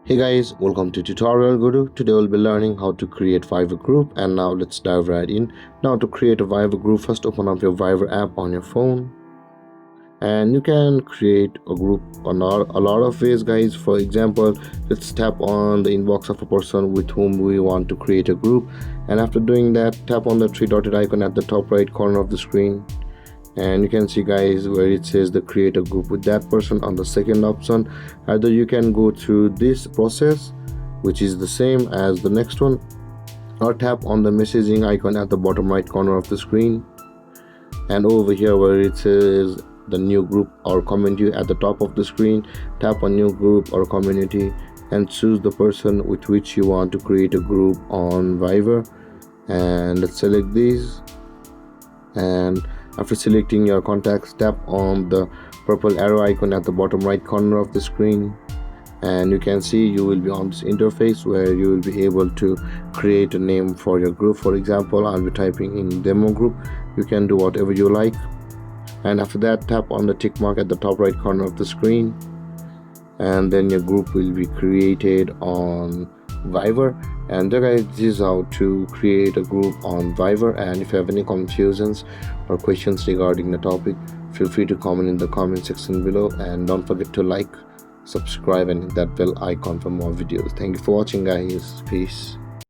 Hey guys, welcome to TutorialGuru. Today we'll be learning how to create Fiverr group, and now let's dive right in. Now to create a Fiverr group, first open up your Fiverr app on your phone, and you can create a group on a lot of ways, guys. For example, let's tap on the inbox of a person with whom we want to create a group, and after doing that, tap on the three dotted icon at the top right corner of the screen, and you can see, guys, where it says the create a group with that person on the second option. Either you can go through this process, which is the same as the next one, or tap on the messaging icon at the bottom right corner of the screen, and over here where it says the new group or community at the top of the screen, tap on new group or community and choose the person with which you want to create a group on Fiverr. And let's select these, and after selecting your contacts, tap on the purple arrow icon at the bottom right corner of the screen, and you can see you will be on this interface where you will be able to create a name for your group. For example, I'll be typing in demo group. You can do whatever you like, and after that, tap on the tick mark at the top right corner of the screen, and then your group will be created on Fiverr. And there, guys, this is how to create a group on Fiverr. And if you have any confusions or questions regarding the topic, feel free to comment in the comment section below, and don't forget to like, subscribe and hit that bell icon for more videos. Thank you for watching, guys. Peace.